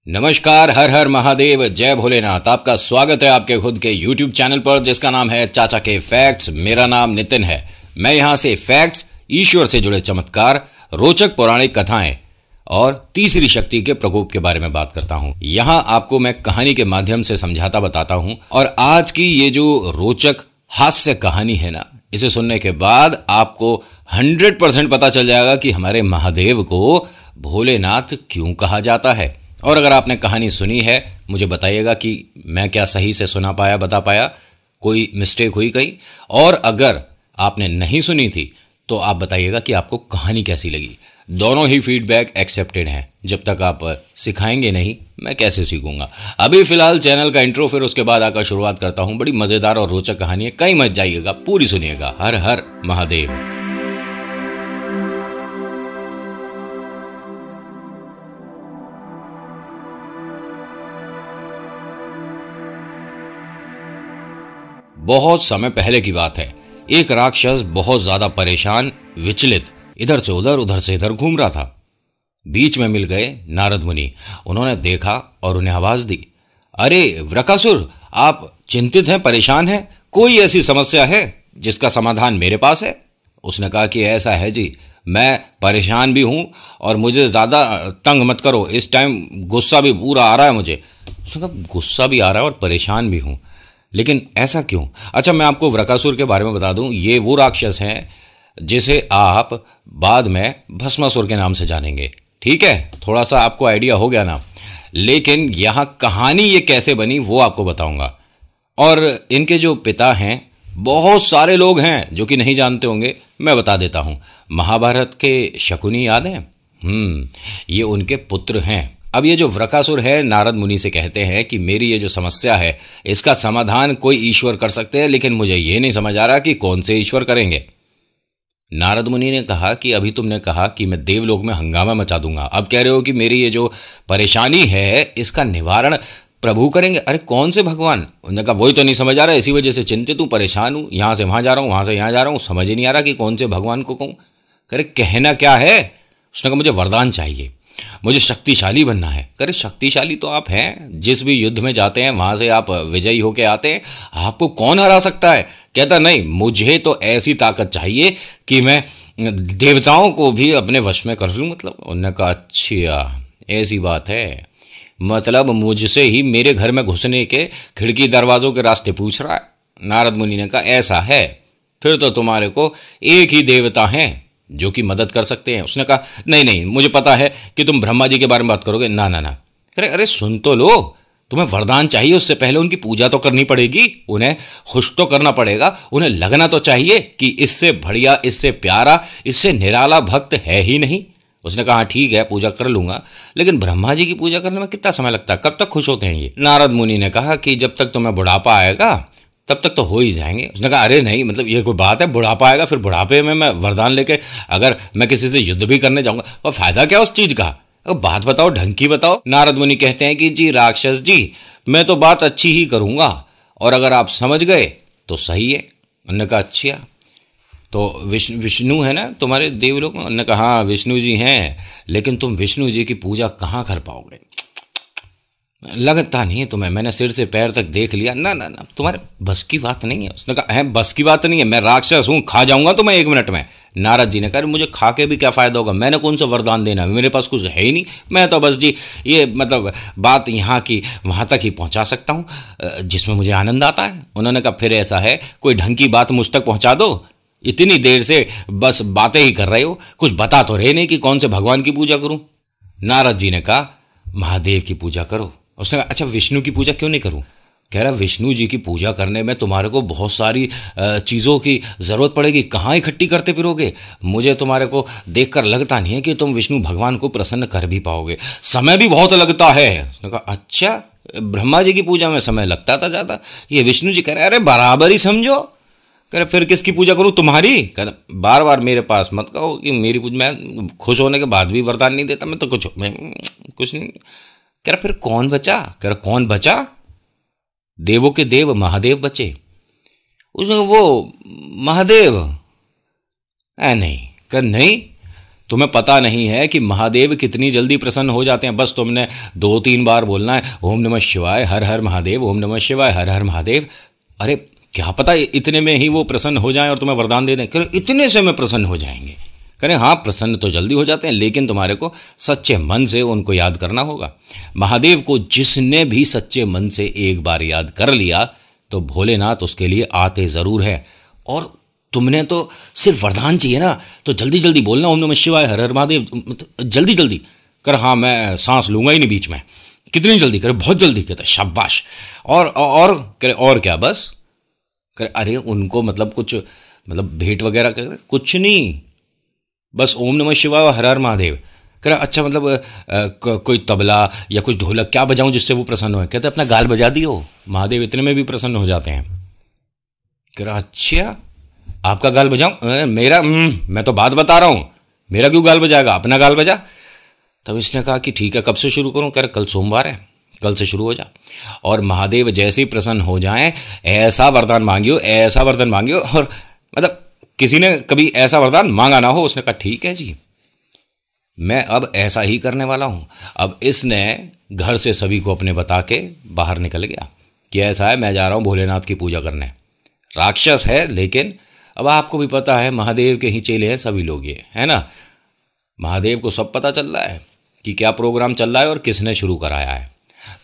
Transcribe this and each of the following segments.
नमस्कार, हर हर महादेव, जय भोलेनाथ। आपका स्वागत है आपके खुद के YouTube चैनल पर जिसका नाम है चाचा के फैक्ट्स। मेरा नाम नितिन है। मैं यहां से फैक्ट्स, ईश्वर से जुड़े चमत्कार, रोचक पौराणिक कथाएं और तीसरी शक्ति के प्रकोप के बारे में बात करता हूं। यहां आपको मैं कहानी के माध्यम से समझाता बताता हूं। और आज की ये जो रोचक हास्य कहानी है ना, इसे सुनने के बाद आपको 100% पता चल जाएगा कि हमारे महादेव को भोलेनाथ क्यों कहा जाता है। और अगर आपने कहानी सुनी है, मुझे बताइएगा कि मैं क्या सही से सुना पाया, बता पाया, कोई मिस्टेक हुई कहीं। और अगर आपने नहीं सुनी थी तो आप बताइएगा कि आपको कहानी कैसी लगी। दोनों ही फीडबैक एक्सेप्टेड हैं। जब तक आप सिखाएंगे नहीं, मैं कैसे सीखूंगा। अभी फिलहाल चैनल का इंट्रो, फिर उसके बाद आकर शुरुआत करता हूं। बड़ी मजेदार और रोचक कहानी है, कहीं मत जाइएगा, पूरी सुनिएगा। हर हर महादेव। बहुत समय पहले की बात है। एक राक्षस बहुत ज्यादा परेशान, विचलित, इधर से उधर घूम रहा था। बीच में मिल गए नारद मुनि। उन्होंने देखा और उन्हें आवाज दी, अरे वृकासुर, आप चिंतित हैं, परेशान हैं? कोई ऐसी समस्या है जिसका समाधान मेरे पास है? उसने कहा कि ऐसा है जी, मैं परेशान भी हूं और मुझे ज्यादा तंग मत करो। इस टाइम गुस्सा भी पूरा आ रहा है मुझे। उसने कहा गुस्सा भी आ रहा है और परेशान भी हूं, लेकिन ऐसा क्यों? अच्छा, मैं आपको वृकासुर के बारे में बता दूं। ये वो राक्षस हैं जिसे आप बाद में भस्मासुर के नाम से जानेंगे। ठीक है, थोड़ा सा आपको आइडिया हो गया ना। लेकिन यहां कहानी ये कैसे बनी वो आपको बताऊंगा। और इनके जो पिता हैं, बहुत सारे लोग हैं जो कि नहीं जानते होंगे, मैं बता देता हूं। महाभारत के शकुनी याद हैं? ये उनके पुत्र हैं। अब ये जो वृकासुर है, नारद मुनि से कहते हैं कि मेरी ये जो समस्या है, इसका समाधान कोई ईश्वर कर सकते हैं, लेकिन मुझे ये नहीं समझ आ रहा कि कौन से ईश्वर करेंगे। नारद मुनि ने कहा कि अभी तुमने कहा कि मैं देवलोक में हंगामा मचा दूंगा, अब कह रहे हो कि मेरी ये जो परेशानी है इसका निवारण प्रभु करेंगे। अरे कौन से भगवान? उन्होंने कहा वही तो नहीं समझ आ रहा, इसी वजह से चिंतित हूं, परेशान हूं, यहां से वहां जा रहा हूं, वहां से यहां जा रहा हूं, समझ ही नहीं आ रहा कि कौन से भगवान को कहूं। करे कहना क्या है? उसने कहा मुझे वरदान चाहिए, मुझे शक्तिशाली बनना है। करे शक्तिशाली तो आप हैं, जिस भी युद्ध में जाते हैं वहां से आप विजयी होके आते हैं, आपको कौन हरा सकता है? कहता नहीं, मुझे तो ऐसी ताकत चाहिए कि मैं देवताओं को भी अपने वश में कर लूं। मतलब उन्होंने कहा अच्छा ऐसी बात है, मतलब मुझसे ही मेरे घर में घुसने के खिड़की दरवाजों के रास्ते पूछ रहा है। नारद मुनि ने कहा ऐसा है, फिर तो तुम्हारे को एक ही देवता हैं जो कि मदद कर सकते हैं। उसने कहा नहीं नहीं, मुझे पता है कि तुम ब्रह्मा जी के बारे में बात करोगे। ना ना ना। अरे अरे सुन तो लो, तुम्हें वरदान चाहिए, उससे पहले उनकी पूजा तो करनी पड़ेगी, उन्हें खुश तो करना पड़ेगा, उन्हें लगना तो चाहिए कि इससे बढ़िया, इससे प्यारा, इससे निराला भक्त है ही नहीं। उसने कहा ठीक है, पूजा कर लूंगा, लेकिन ब्रह्मा जी की पूजा करने में कितना समय लगता है, कब तक खुश होते हैं ये? नारद मुनि ने कहा कि जब तक तुम्हें बुढ़ापा आएगा तब तक तो हो ही जाएंगे। उसने कहा अरे नहीं, मतलब ये कोई बात है, बुढ़ापा आएगा, फिर बुढ़ापे में मैं वरदान लेके अगर मैं किसी से युद्ध भी करने जाऊंगा और फायदा क्या उस चीज का? अगर बात बताओ, ढंग की बताओ। नारद मुनि कहते हैं कि जी राक्षस जी, मैं तो बात अच्छी ही करूंगा, और अगर आप समझ गए तो सही है। उन्होंने कहा अच्छा, तो विष्णु है ना तुम्हारे देवलोक में? उन्होंने कहा हाँ विष्णु जी हैं, लेकिन तुम विष्णु जी की पूजा कहाँ कर पाओगे? लगता नहीं है तुम्हें, मैंने सिर से पैर तक देख लिया। ना ना ना, तुम्हारे बस की बात नहीं है। उसने कहा है बस की बात नहीं है, मैं राक्षस हूं, खा जाऊंगा तुम्हें 1 मिनट में। नारद जी ने कहा मुझे खा के भी क्या फायदा होगा, मैंने कौन सा वरदान देना, मेरे पास कुछ है ही नहीं। मैं तो बस जी ये मतलब बात यहाँ की वहां तक ही पहुंचा सकता हूँ जिसमें मुझे आनंद आता है। उन्होंने कहा फिर ऐसा है, कोई ढंग की बात मुझ तक पहुंचा दो, इतनी देर से बस बातें ही कर रहे हो, कुछ बता तो रहे नहीं कि कौन से भगवान की पूजा करूं। नारद जी ने कहा महादेव की पूजा करो। उसने कहा अच्छा विष्णु की पूजा क्यों नहीं करूं? कह रहा विष्णु जी की पूजा करने में तुम्हारे को बहुत सारी चीज़ों की ज़रूरत पड़ेगी, कहाँ इकट्ठी करते फिरोगे? मुझे तुम्हारे को देखकर लगता नहीं है कि तुम विष्णु भगवान को प्रसन्न कर भी पाओगे, समय भी बहुत लगता है। उसने कहा अच्छा, ब्रह्मा जी की पूजा में समय लगता था ज़्यादा, ये विष्णु जी कह रहे अरे बराबर ही समझो। कह रहे फिर किसकी पूजा करूँ, तुम्हारी? कह रहे बार बार मेरे पास मत कहो कि मेरी पूजा, मैं खुश होने के बाद भी वरदान नहीं देता, मैं तो कुछ नहीं। कह रहा फिर कौन बचा? कह रहा कौन बचा? देवों के देव महादेव बचे। उसने वो महादेव? नहीं। कह नहीं, तुम्हें पता नहीं है कि महादेव कितनी जल्दी प्रसन्न हो जाते हैं। बस तुमने 2-3 बार बोलना है ओम नमः शिवाय हर हर महादेव, ओम नमः शिवाय हर हर महादेव। अरे क्या पता इतने में ही वो प्रसन्न हो जाएं और तुम्हें वरदान दे दें। कह रहे इतने से में प्रसन्न हो जाएंगे। करें हाँ, प्रसन्न तो जल्दी हो जाते हैं, लेकिन तुम्हारे को सच्चे मन से उनको याद करना होगा। महादेव को जिसने भी सच्चे मन से एक बार याद कर लिया तो भोलेनाथ उसके लिए आते ज़रूर हैं। और तुमने तो सिर्फ वरदान चाहिए ना, तो जल्दी जल्दी बोलना ओम नमः शिवाय हर हर महादेव, जल्दी जल्दी कर। हाँ मैं सांस लूंगा ही नहीं बीच में। कितनी जल्दी करे? बहुत जल्दी। कहता शाबाश। और करे और क्या? बस करे अरे उनको मतलब कुछ मतलब भेंट वगैरह करे? कुछ नहीं, बस ओम नमः शिवाय हर हर महादेव। करे अच्छा मतलब कोई तबला या कुछ ढोलक क्या बजाऊं जिससे वो प्रसन्न हो? कहते अपना गाल बजा दियो, महादेव इतने में भी प्रसन्न हो जाते हैं। कह रहा अच्छा आपका गाल बजाऊं? मेरा मैं तो बात बता रहा हूं, मेरा क्यों गाल बजाएगा, अपना गाल बजा। तब इसने कहा कि ठीक है, कब से शुरू करूं? कह रहा कल सोमवार है, कल से शुरू हो जा। और महादेव जैसे ही प्रसन्न हो जाएं ऐसा वरदान मांगियो, ऐसा वरदान मांगियो। और मतलब किसी ने कभी ऐसा वरदान मांगा ना हो। उसने कहा ठीक है जी, मैं अब ऐसा ही करने वाला हूं। अब इसने घर से सभी को अपने बता के बाहर निकल गया कि ऐसा है, मैं जा रहा हूं भोलेनाथ की पूजा करने। राक्षस है, लेकिन अब आपको भी पता है महादेव के ही चेले हैं सभी लोग, ये है ना। महादेव को सब पता चल रहा है कि क्या प्रोग्राम चल रहा है और किसने शुरू कराया है।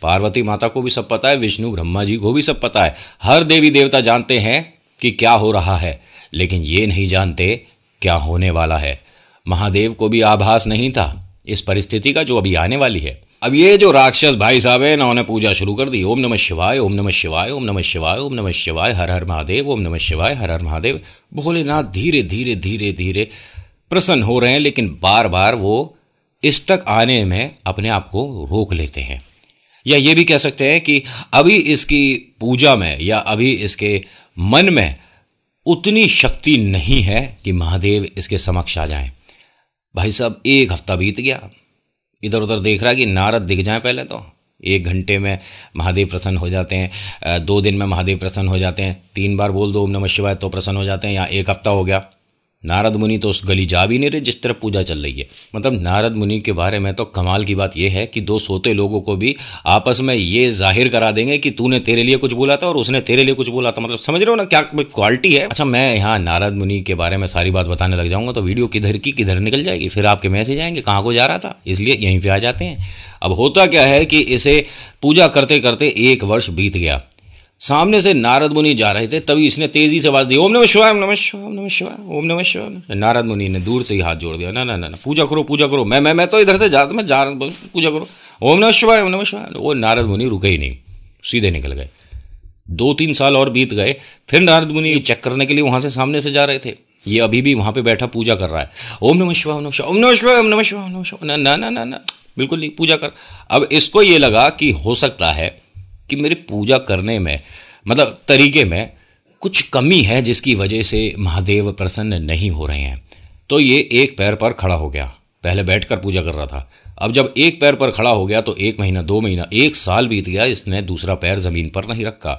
पार्वती माता को भी सब पता है, विष्णु ब्रह्मा जी को भी सब पता है। हर देवी देवता जानते हैं कि क्या हो रहा है, लेकिन ये नहीं जानते क्या होने वाला है। महादेव को भी आभास नहीं था इस परिस्थिति का जो अभी आने वाली है। अब ये जो राक्षस भाई साहब है ना, उन्होंने पूजा शुरू कर दी। ओम नमः शिवाय, ओम नमः शिवाय, ओम नमः शिवाय, ओम नमः शिवाय हर हर महादेव, ओम नमः शिवाय हर हर महादेव। भोलेनाथ धीरे धीरे धीरे धीरे प्रसन्न हो रहे हैं, लेकिन बार बार वो इस तक आने में अपने आप को रोक लेते हैं। या ये भी कह सकते हैं कि अभी इसकी पूजा में या अभी इसके मन में उतनी शक्ति नहीं है कि महादेव इसके समक्ष आ जाएं। भाई साहब 1 हफ्ता बीत गया, इधर उधर देख रहा है कि नारद दिख जाए। पहले तो 1 घंटे में महादेव प्रसन्न हो जाते हैं, 2 दिन में महादेव प्रसन्न हो जाते हैं, 3 बार बोल दो ओम नमः शिवाय तो प्रसन्न हो जाते हैं। यहाँ 1 हफ्ता हो गया, नारद मुनि तो उस गली जा भी नहीं रहे जिस तरह पूजा चल रही है। मतलब नारद मुनि के बारे में तो कमाल की बात यह है कि 2 सोते लोगों को भी आपस में ये जाहिर करा देंगे कि तूने तेरे लिए कुछ बोला था और उसने तेरे लिए कुछ बोला था। मतलब समझ रहे हो ना क्या क्वालिटी है। अच्छा मैं यहाँ नारद मुनि के बारे में सारी बात बताने लग जाऊंगा तो वीडियो किधर की किधर निकल जाएगी, फिर आपके मैसेज आएंगे कहाँ को जा रहा था, इसलिए यहीं पर आ जाते हैं। अब होता क्या है कि इसे पूजा करते करते 1 वर्ष बीत गया। सामने से नारद मुनि जा रहे थे, तभी इसने तेजी से आवाज दी ओम नमः शिवाय, ओम नमः शिवाय, ओम नमः शिवाय, ओम नमः शिवाय। नारद मुनि ने दूर से ही हाथ जोड़ दिया, ना ना ना पूजा करो पूजा करो, मैं तो इधर से मैं जा रहा हूँ, पूजा करो ओम नमः शिवाय, ओम नमः शिवाय। वो नारद मुनि रुके ही नहीं, सीधे निकल गए। 2-3 साल और बीत गए, फिर नारद मुनि चेक करने के लिए वहां से सामने से जा रहे थे। ये अभी भी वहां पे बैठा पूजा कर रहा है, ओम नमः शिवाय, ओम नमः शिवाय, ओम नमः शिवाय, ओम नमः शिवाय, ओम नमः शिवाय। ना ना ना ना बिल्कुल नहीं, पूजा कर। अब इसको ये लगा कि हो सकता है कि मेरी पूजा करने में मतलब तरीके में कुछ कमी है जिसकी वजह से महादेव प्रसन्न नहीं हो रहे हैं। तो ये एक पैर पर खड़ा हो गया। पहले बैठकर पूजा कर रहा था, अब जब एक पैर पर खड़ा हो गया तो 1 महीना 2 महीना 1 साल बीत गया, इसने दूसरा पैर जमीन पर नहीं रखा।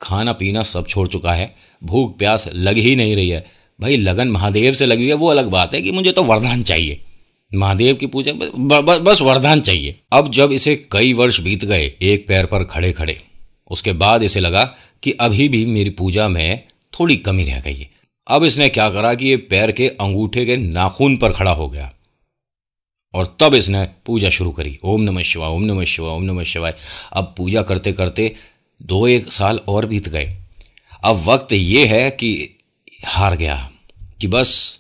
खाना पीना सब छोड़ चुका है, भूख प्यास लग ही नहीं रही है। भाई लगन महादेव से लगी है वो अलग बात है कि मुझे तो वरदान चाहिए, महादेव की पूजा बस वरदान चाहिए। अब जब इसे कई वर्ष बीत गए एक पैर पर खड़े खड़े, उसके बाद इसे लगा कि अभी भी मेरी पूजा में थोड़ी कमी रह गई है। अब इसने क्या करा कि ये पैर के अंगूठे के नाखून पर खड़ा हो गया और तब इसने पूजा शुरू करी। ओम नमः शिवाय, ओम नमः शिवाय, ओम नमः शिवाय। अब पूजा करते करते 2-1 साल और बीत गए। अब वक्त ये है कि हार गया कि बस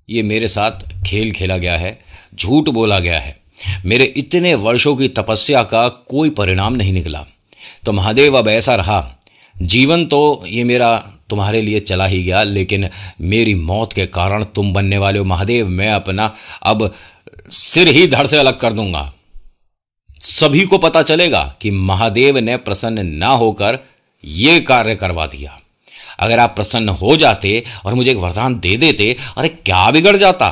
ये मेरे साथ खेल खेला गया है, झूठ बोला गया है, मेरे इतने वर्षों की तपस्या का कोई परिणाम नहीं निकला। तो महादेव अब ऐसा रहा, जीवन तो ये मेरा तुम्हारे लिए चला ही गया, लेकिन मेरी मौत के कारण तुम बनने वाले हो महादेव। मैं अपना अब सिर ही धड़ से अलग कर दूंगा। सभी को पता चलेगा कि महादेव ने प्रसन्न ना होकर ये कार्य करवा दिया। अगर आप प्रसन्न हो जाते और मुझे एक वरदान दे देते, अरे क्या बिगड़ जाता।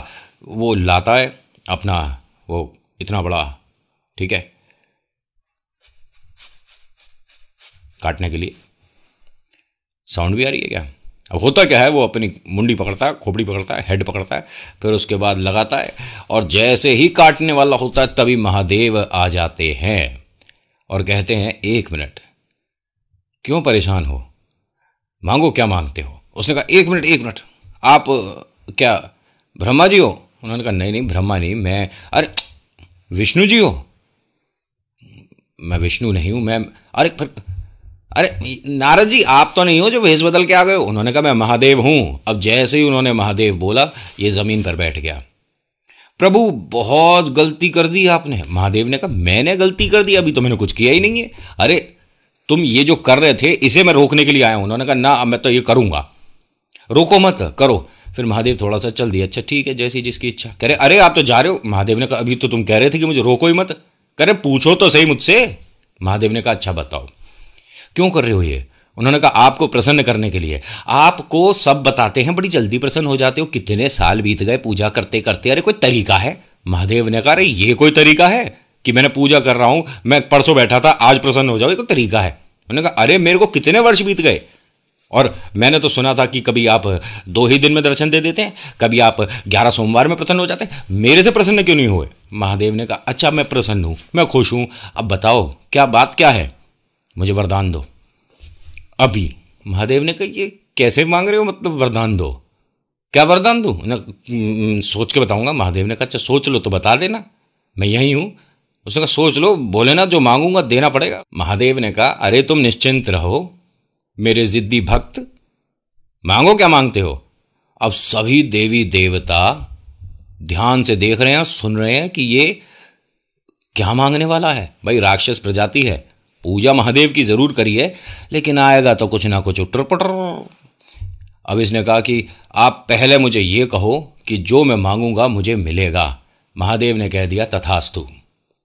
वो लाता है अपना वो इतना बड़ा, ठीक है, काटने के लिए साउंड भी आ रही है क्या? अब होता क्या है, वो अपनी मुंडी पकड़ता है, खोपड़ी पकड़ता है, हेड पकड़ता है, फिर उसके बाद लगाता है, और जैसे ही काटने वाला होता है तभी महादेव आ जाते हैं और कहते हैं 1 मिनट, क्यों परेशान हो, मांगो क्या मांगते हो। उसने कहा 1 मिनट 1 मिनट, आप क्या ब्रह्मा जी हो? उन्होंने कहा नहीं नहीं ब्रह्मा नहीं, मैं, अरे विष्णु जी हो? मैं विष्णु नहीं हूं, मैं, अरे नारद जी आप तो नहीं हो जो भेष बदल के आ गए हो? उन्होंने कहा मैं महादेव हूं। अब जैसे ही उन्होंने महादेव बोला, ये जमीन पर बैठ गया। प्रभु बहुत गलती कर दी आपने। महादेव ने कहा मैंने गलती कर दी? अभी तो मैंने कुछ किया ही नहीं है। अरे तुम ये जो कर रहे थे इसे मैं रोकने के लिए आया हूं। उन्होंने कहा ना, अब मैं तो ये करूंगा, रोको मत, करो। फिर महादेव थोड़ा सा चल दिया, अच्छा ठीक है जैसी जिसकी इच्छा। कह रहे अरे आप तो जा रहे हो। महादेव ने कहा अभी तो तुम कह रहे थे कि मुझे रोको ही मत। कह रहे पूछो तो सही मुझसे। महादेव ने कहा अच्छा बताओ क्यों कर रहे हो ये? उन्होंने कहा आपको प्रसन्न करने के लिए। आपको सब बताते हैं, बड़ी जल्दी प्रसन्न हो जाते हो, कितने साल बीत गए पूजा करते करते, अरे कोई तरीका है? महादेव ने कहा अरे ये कोई तरीका है कि मैंने पूजा कर रहा हूं, मैं परसों बैठा था, आज प्रसन्न हो जाओ, ये कोई तरीका है? उन्होंने कहा अरे मेरे को कितने वर्ष बीत गए, और मैंने तो सुना था कि कभी आप 2 ही दिन में दर्शन दे देते हैं, कभी आप 11 सोमवार में प्रसन्न हो जाते हैं, मेरे से प्रसन्न क्यों नहीं हुए? महादेव ने कहा अच्छा मैं प्रसन्न हूं, मैं खुश हूं, अब बताओ क्या बात क्या है, मुझे वरदान दो अभी। महादेव ने कहा ये कैसे मांग रहे हो, मतलब वरदान दो, क्या वरदान दूं? सोच के बताऊंगा। महादेव ने कहा अच्छा सोच लो तो बता देना, मैं यही हूं। उसने कहा सोच लो, बोले ना जो मांगूंगा देना पड़ेगा। महादेव ने कहा अरे तुम निश्चिंत रहो मेरे जिद्दी भक्त, मांगो क्या मांगते हो। अब सभी देवी देवता ध्यान से देख रहे हैं, सुन रहे हैं कि ये क्या मांगने वाला है। भाई राक्षस प्रजाति है, पूजा महादेव की जरूर करी है, लेकिन आएगा तो कुछ ना कुछ उटर पटर। अब इसने कहा कि आप पहले मुझे ये कहो कि जो मैं मांगूंगा मुझे मिलेगा। महादेव ने कह दिया तथास्तु,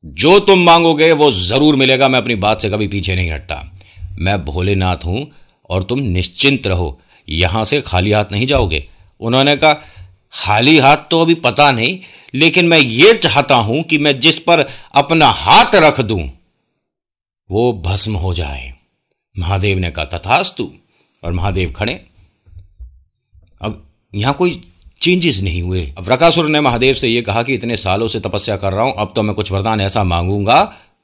जो तुम मांगोगे वो जरूर मिलेगा, मैं अपनी बात से कभी पीछे नहीं हटता। मैं भोलेनाथ हूं और तुम निश्चिंत रहो, यहां से खाली हाथ नहीं जाओगे। उन्होंने कहा खाली हाथ तो अभी पता नहीं, लेकिन मैं ये चाहता हूं कि मैं जिस पर अपना हाथ रख दूं वो भस्म हो जाए। महादेव ने कहा तथास्तु, और महादेव खड़े। अब यहां कोई चेंजेस नहीं हुए। अब वृकासुर ने महादेव से यह कहा कि इतने सालों से तपस्या कर रहा हूं, अब तो मैं कुछ वरदान ऐसा मांगूंगा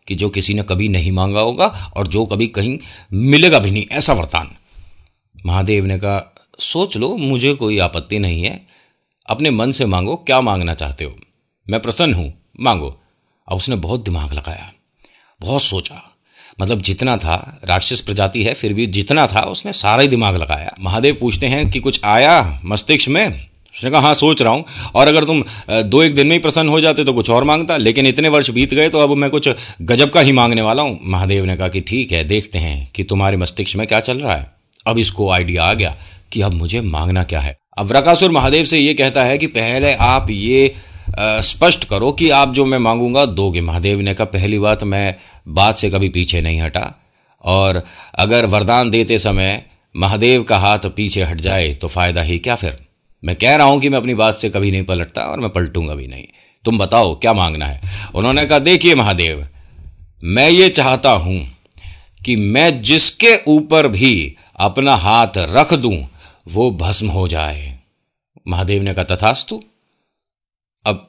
कि जो किसी ने कभी नहीं मांगा होगा और जो कभी कहीं मिलेगा भी नहीं, ऐसा वरदान। महादेव ने कहा सोच लो, मुझे कोई आपत्ति नहीं है, अपने मन से मांगो, क्या मांगना चाहते हो, मैं प्रसन्न हूं, मांगो। अब उसने बहुत दिमाग लगाया, बहुत सोचा, मतलब जितना था, राक्षस प्रजाति है फिर भी जितना था उसने सारा ही दिमाग लगाया। महादेव पूछते हैं कि कुछ आया मस्तिष्क में? उसने कहा हाँ सोच रहा हूँ, और अगर तुम 2-1 दिन में ही प्रसन्न हो जाते तो कुछ और मांगता, लेकिन इतने वर्ष बीत गए तो अब मैं कुछ गजब का ही मांगने वाला हूँ। महादेव ने कहा कि ठीक है, देखते हैं कि तुम्हारे मस्तिष्क में क्या चल रहा है। अब इसको आइडिया आ गया कि अब मुझे मांगना क्या है। अब वृकासुर महादेव से ये कहता है कि पहले आप ये स्पष्ट करो कि आप जो मैं मांगूंगा दोगे। महादेव ने कहा पहली बात, मैं बात से कभी पीछे नहीं हटा, और अगर वरदान देते समय महादेव का हाथ पीछे हट जाए तो फायदा ही क्या। फिर मैं कह रहा हूं कि मैं अपनी बात से कभी नहीं पलटता और मैं पलटूंगा भी नहीं। तुम बताओ क्या मांगना है। उन्होंने कहा देखिए महादेव, मैं ये चाहता हूं कि मैं जिसके ऊपर भी अपना हाथ रख दूं वो भस्म हो जाए। महादेव ने कहा तथास्तु। अब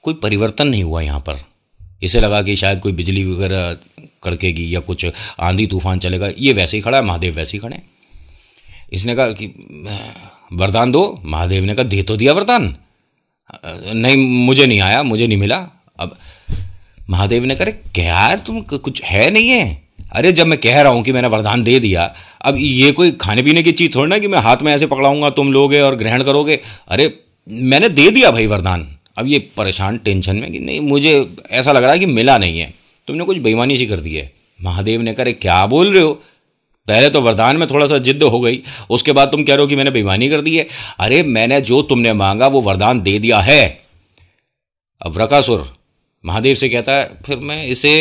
कोई परिवर्तन नहीं हुआ यहां पर। इसे लगा कि शायद कोई बिजली वगैरह कड़केगी या कुछ आंधी तूफान चलेगा, ये वैसे ही खड़ा है, महादेव वैसे ही खड़े। इसने कहा कि वरदान दो। महादेव ने कहा दे तो दिया वरदान, नहीं मुझे नहीं आया, मुझे नहीं मिला। अब महादेव ने कहा क्या यार तुम कुछ है नहीं है? अरे जब मैं कह रहा हूं कि मैंने वरदान दे दिया, अब ये कोई खाने पीने की चीज थोड़ी ना कि मैं हाथ में ऐसे पकड़ाऊंगा, तुम लोगे और ग्रहण करोगे। अरे मैंने दे दिया भाई वरदान। अब ये परेशान टेंशन में कि नहीं मुझे ऐसा लग रहा है कि मिला नहीं है, तुमने कुछ बेईमानी सी कर दी है। महादेव ने कहा क्या बोल रहे हो, पहले तो वरदान में थोड़ा सा जिद्द हो गई, उसके बाद तुम कह रहे हो कि मैंने बेईमानी कर दी है। अरे मैंने जो तुमने मांगा वो वरदान दे दिया है। अब वृकासुर महादेव से कहता है फिर मैं इसे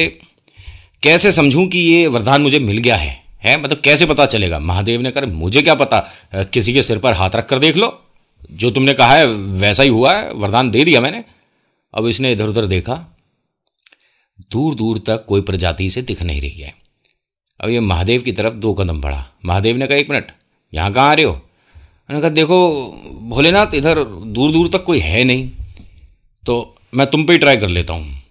कैसे समझूं कि ये वरदान मुझे मिल गया है मतलब कैसे पता चलेगा? महादेव ने कहा मुझे क्या पता, किसी के सिर पर हाथ रख कर देख लो, जो तुमने कहा है वैसा ही हुआ है, वरदान दे दिया मैंने। अब इसने इधर उधर देखा, दूर दूर तक कोई प्रजाति से दिख नहीं रही है। अब ये महादेव की तरफ 2 कदम बढ़ा। महादेव ने कहा 1 मिनट, यहाँ कहाँ आ रहे हो? मैंने कहा देखो भोलेनाथ, इधर दूर दूर तक कोई है नहीं, तो मैं तुम पे ही ट्राई कर लेता हूँ।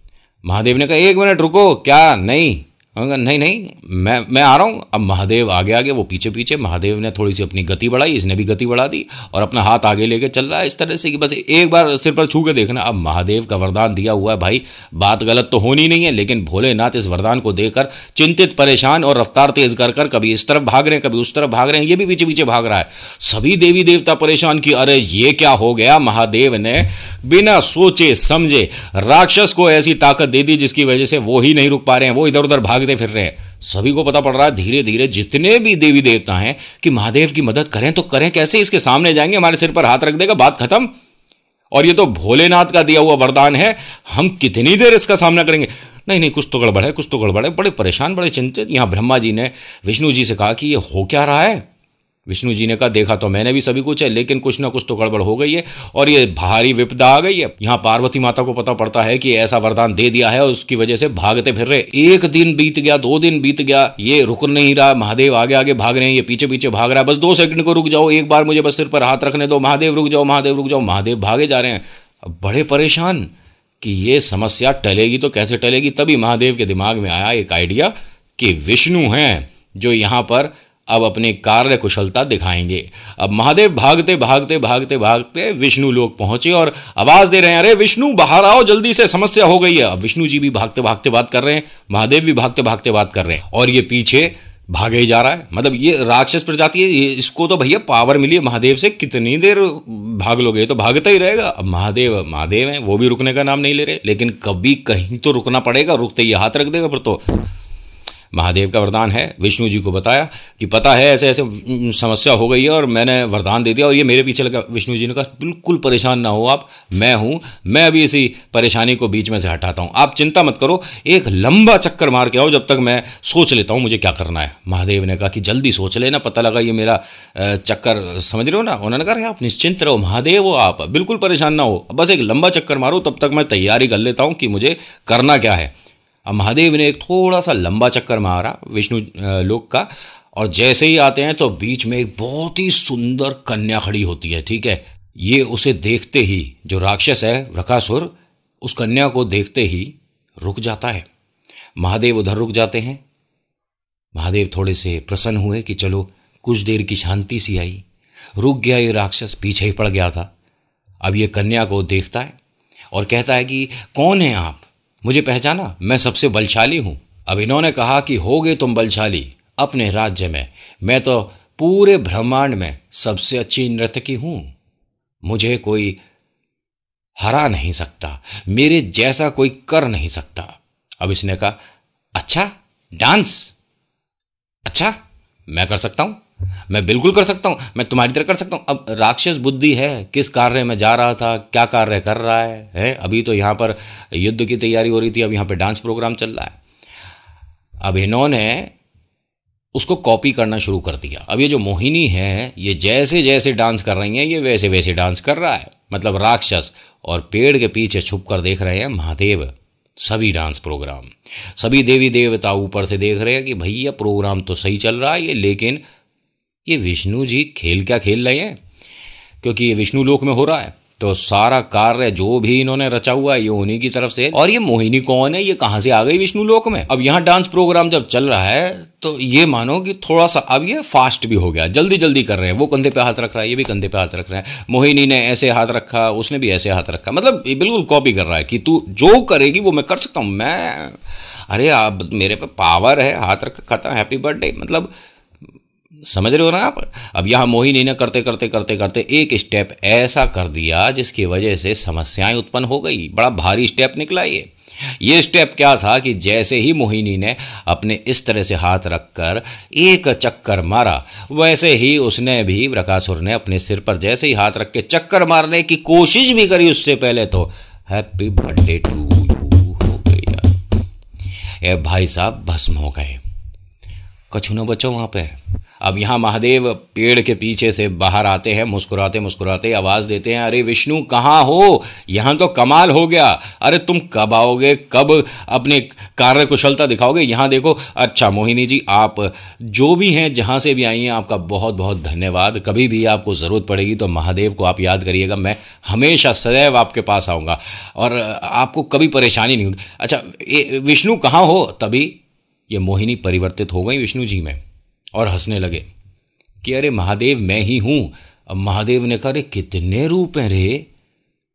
महादेव ने कहा 1 मिनट रुको, क्या नहीं? कहा नहीं नहीं, मैं आ रहा हूँ। अब महादेव आगे आगे, वो पीछे पीछे। महादेव ने थोड़ी सी अपनी गति बढ़ाई, इसने भी गति बढ़ा दी और अपना हाथ आगे लेके चल रहा है इस तरह से कि बस एक बार सिर पर छू के देखना। अब महादेव का वरदान दिया हुआ है भाई, बात गलत तो होनी नहीं है, लेकिन भोलेनाथ इस वरदान को देकर चिंतित परेशान और रफ्तार तेज कर कर कभी इस तरफ भाग रहे हैं, कभी उस तरफ भाग रहे हैं, ये भी पीछे पीछे भाग रहा है। सभी देवी देवता परेशान कि अरे ये क्या हो गया। महादेव ने बिना सोचे समझे राक्षस को ऐसी ताकत दे दी जिसकी वजह से वो ही नहीं रुक पा रहे हैं, वो इधर उधर भागते फिर रहे हैं। सभी को पता पड़ रहा है धीरे धीरे, जितने भी देवी देवता हैं, कि महादेव की मदद करें तो करें कैसे, इसके सामने जाएंगे हमारे सिर पर हाथ रख देगा, बात खत्म। और ये तो भोलेनाथ का दिया हुआ वरदान है, हम कितनी देर इसका सामना करेंगे? नहीं नहीं, कुछ तो गड़बड़ है, कुछ तो गड़बड़ है। बड़े परेशान, बड़े चिंतित। यहां ब्रह्मा जी ने विष्णु जी से कहा कि ये हो क्या रहा है? विष्णु जी ने कहा देखा तो मैंने भी सभी कुछ है, लेकिन कुछ ना कुछ तो गड़बड़ हो गई है और ये भारी विपदा आ गई है। यहाँ पार्वती माता को पता पड़ता है कि ऐसा वरदान दे दिया है और उसकी वजह से भागते फिर रहे। 1 दिन बीत गया, 2 दिन बीत गया, ये रुक नहीं रहा। महादेव आगे आगे भाग रहे हैं, ये पीछे पीछे भाग रहा है। बस 2 सेकंड को रुक जाओ, एक बार मुझे बस सिर पर हाथ रखने दो, महादेव रुक जाओ, महादेव रुक जाओ। महादेव भागे जा रहे हैं, अब बड़े परेशान कि ये समस्या टलेगी तो कैसे टलेगी। तभी महादेव के दिमाग में आया एक आइडिया कि विष्णु हैं जो यहाँ पर अब अपनी कार्य कुशलता दिखाएंगे। अब महादेव भागते भागते भागते भागते विष्णु लोग पहुंचे और आवाज दे रहे हैं, अरे विष्णु बाहर आओ जल्दी से, समस्या हो गई है। अब विष्णु जी भी भागते भागते बात कर रहे हैं, महादेव भी भागते भागते बात कर रहे हैं और ये पीछे भागे ही जा रहा है। मतलब ये राक्षस प्रजाति है, इसको तो भैया पावर मिली है महादेव से, कितनी देर भाग लोगे, तो भागता ही रहेगा। अब महादेव महादेव हैं, वो भी रुकने का नाम नहीं ले रहे, लेकिन कभी कहीं तो रुकना पड़ेगा, रुकते ही हाथ रख देगा फिर तो। महादेव का वरदान है, विष्णु जी को बताया कि पता है ऐसे ऐसे समस्या हो गई है और मैंने वरदान दे दिया और ये मेरे पीछे लगा। विष्णु जी ने कहा बिल्कुल परेशान ना हो आप, मैं हूँ, मैं अभी इसी परेशानी को बीच में से हटाता हूँ, आप चिंता मत करो, एक लंबा चक्कर मार के आओ जब तक मैं सोच लेता हूँ मुझे क्या करना है। महादेव ने कहा कि जल्दी सोच लेना, पता लगा ये मेरा चक्कर, समझ रहे हो ना। उन्होंने कहा आप निश्चिंत रहो महादेव हो, आप बिल्कुल परेशान ना हो, बस एक लंबा चक्कर मारो, तब तक मैं तैयारी कर लेता हूँ कि मुझे करना क्या है। अब महादेव ने एक थोड़ा सा लंबा चक्कर मारा विष्णु लोक का, और जैसे ही आते हैं तो बीच में एक बहुत ही सुंदर कन्या खड़ी होती है। ठीक है, ये उसे देखते ही जो राक्षस है वृकासुर, उस कन्या को देखते ही रुक जाता है। महादेव उधर रुक जाते हैं। महादेव थोड़े से प्रसन्न हुए कि चलो कुछ देर की शांति सी आई, रुक गया ये राक्षस, पीछे ही पड़ गया था। अब ये कन्या को देखता है और कहता है कि कौन है आप, मुझे पहचाना, मैं सबसे बलशाली हूं। अब इन्होंने कहा कि होगे तुम बलशाली अपने राज्य में, मैं तो पूरे ब्रह्मांड में सबसे अच्छी नर्तकी हूं, मुझे कोई हरा नहीं सकता, मेरे जैसा कोई कर नहीं सकता। अब इसने कहा अच्छा डांस, अच्छा मैं कर सकता हूं, मैं बिल्कुल कर सकता हूं, मैं तुम्हारी तरह कर सकता हूं। अब राक्षस बुद्धि है, किस कार्य में जा रहा था, क्या कार्य कर रहा है? अभी तो यहां पर युद्ध की तैयारी हो रही थी, अब यहां पे डांस प्रोग्राम चल रहा है। अब इन्होंने उसको कॉपी करना शुरू कर दिया। अब ये जो मोहिनी है, ये जैसे जैसे डांस कर रही हैं, ये वैसे वैसे डांस कर रहा है। मतलब राक्षस, और पेड़ के पीछे छुप कर देख रहे हैं महादेव सभी डांस प्रोग्राम। सभी देवी देवता ऊपर से देख रहे हैं कि भैया प्रोग्राम तो सही चल रहा है ये, लेकिन ये विष्णु जी खेल क्या खेल रहे हैं, क्योंकि ये विष्णु लोक में हो रहा है, तो सारा कार्य जो भी इन्होंने रचा हुआ है ये उन्हीं की तरफ से। और ये मोहिनी कौन है, ये कहां से आ गई विष्णु लोक में? अब यहाँ डांस प्रोग्राम जब चल रहा है तो ये मानो कि थोड़ा सा अब ये फास्ट भी हो गया, जल्दी जल्दी कर रहे हैं। वो कंधे पे हाथ रख रहा है, ये भी कंधे पे हाथ रख रहा है, मोहिनी ने ऐसे हाथ रखा, उसने भी ऐसे हाथ रखा, मतलब ये बिल्कुल कॉपी कर रहा है कि तू जो करेगी वो मैं कर सकता हूँ, मैं, अरे आप मेरे पे पावर है, हाथ रख खाता, हैप्पी बर्थडे, मतलब समझ रहे हो ना आप। अब यहाँ मोहिनी ने करते करते करते करते एक स्टेप ऐसा कर दिया जिसकी वजह से समस्याएं उत्पन्न हो गई। बड़ा भारी स्टेप निकला ये स्टेप क्या था कि जैसे ही मोहिनी ने अपने इस तरह से हाथ रखकर एक चक्कर मारा, वैसे ही उसने भी, वृकासुर ने अपने सिर पर जैसे ही हाथ रख के चक्कर मारने की कोशिश भी करी, उससे पहले तो हैप्पी बर्थडे टू यू हो गया। ये भाई साहब भस्म हो गए, कछु न बचो वहां पे। अब यहाँ महादेव पेड़ के पीछे से बाहर आते हैं, मुस्कुराते मुस्कुराते आवाज़ देते हैं, अरे विष्णु कहाँ हो, यहाँ तो कमाल हो गया, अरे तुम कब आओगे, कब अपने कार्य कुशलता दिखाओगे, यहाँ देखो। अच्छा मोहिनी जी, आप जो भी हैं, जहाँ से भी आई हैं, आपका बहुत बहुत धन्यवाद। कभी भी आपको ज़रूरत पड़ेगी तो महादेव को आप याद करिएगा, मैं हमेशा सदैव आपके पास आऊँगा और आपको कभी परेशानी नहीं होगी। अच्छा विष्णु कहाँ हो? तभी ये मोहिनी परिवर्तित हो गई विष्णु जी में और हंसने लगे कि अरे महादेव मैं ही हूं। अब महादेव ने कहा अरे कितने रूप हैं रे,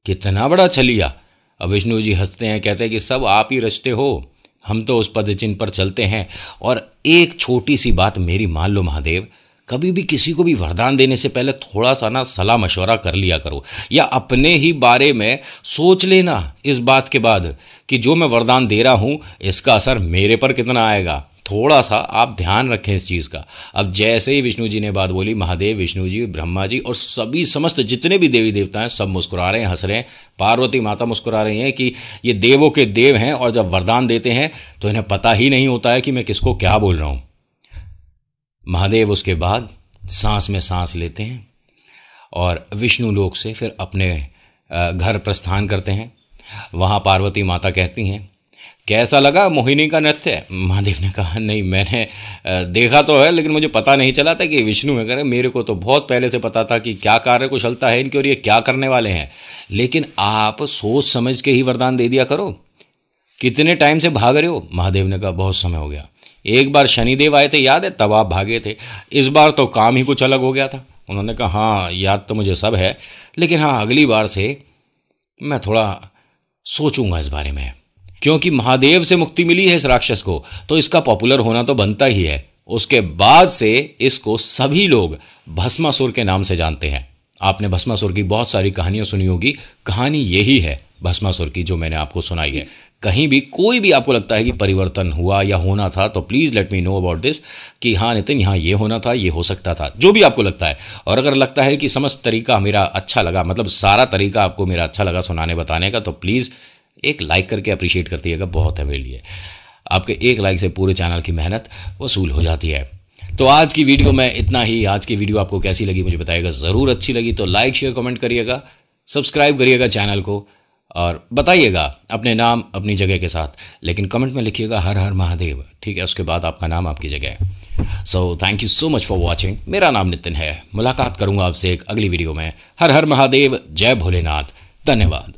कितना बड़ा छलिया। अब विष्णु जी हंसते हैं, कहते हैं कि सब आप ही रचते हो, हम तो उस पद चिन्ह पर चलते हैं। और एक छोटी सी बात मेरी मान लो महादेव, कभी भी किसी को भी वरदान देने से पहले थोड़ा सा ना सलाह मशवरा कर लिया करो, या अपने ही बारे में सोच लेना इस बात के बाद कि जो मैं वरदान दे रहा हूँ इसका असर मेरे पर कितना आएगा। थोड़ा सा आप ध्यान रखें इस चीज़ का। अब जैसे ही विष्णु जी ने बात बोली, महादेव, विष्णु जी, ब्रह्मा जी और सभी समस्त जितने भी देवी देवता हैं सब मुस्कुरा रहे हैं, हंस रहे हैं। पार्वती माता मुस्कुरा रही हैं कि ये देवों के देव हैं और जब वरदान देते हैं तो इन्हें पता ही नहीं होता है कि मैं किसको क्या बोल रहा हूँ। महादेव उसके बाद सांस में सांस लेते हैं और विष्णु लोक से फिर अपने घर प्रस्थान करते हैं। वहाँ पार्वती माता कहती हैं कैसा लगा मोहिनी का नृत्य? महादेव ने कहा नहीं, मैंने देखा तो है लेकिन मुझे पता नहीं चला था कि विष्णु है। करे मेरे को तो बहुत पहले से पता था कि क्या कार्य कुशलता है इनकी और ये क्या करने वाले हैं, लेकिन आप सोच समझ के ही वरदान दे दिया करो। कितने टाइम से भाग रहे हो? महादेव ने कहा बहुत समय हो गया, एक बार शनिदेव आए थे याद है, तब आप भागे थे, इस बार तो काम ही कुछ अलग हो गया था। उन्होंने कहा हाँ याद तो मुझे सब है, लेकिन हाँ अगली बार से मैं थोड़ा सोचूंगा इस बारे में, क्योंकि महादेव से मुक्ति मिली है इस राक्षस को तो इसका पॉपुलर होना तो बनता ही है। उसके बाद से इसको सभी लोग भस्मासुर के नाम से जानते हैं। आपने भस्मासुर की बहुत सारी कहानियां सुनी होगी, कहानी यही है भस्मासुर की जो मैंने आपको सुनाई है। कहीं भी कोई भी आपको लगता है कि परिवर्तन हुआ या होना था तो please let me know about this, कि हाँ नितिन यहाँ ये होना था, ये हो सकता था, जो भी आपको लगता है। और अगर लगता है कि समस्त तरीका मेरा अच्छा लगा, मतलब सारा तरीका आपको मेरा अच्छा लगा सुनाने बताने का, तो प्लीज़ एक लाइक करके अप्रिशिएट कर दिएगा, बहुत है मेरे लिए। आपके एक लाइक से पूरे चैनल की मेहनत वसूल हो जाती है। तो आज की वीडियो में इतना ही। आज की वीडियो आपको कैसी लगी मुझे बताइएगा, ज़रूर अच्छी लगी तो लाइक शेयर कमेंट करिएगा, सब्सक्राइब करिएगा चैनल को और बताइएगा अपने नाम अपनी जगह के साथ, लेकिन कमेंट में लिखिएगा हर हर महादेव, ठीक है? उसके बाद आपका नाम आपकी जगह। So thank you so much for watching. मेरा नाम नितिन है, मुलाकात करूंगा आपसे एक अगली वीडियो में। हर हर महादेव, जय भोलेनाथ, धन्यवाद।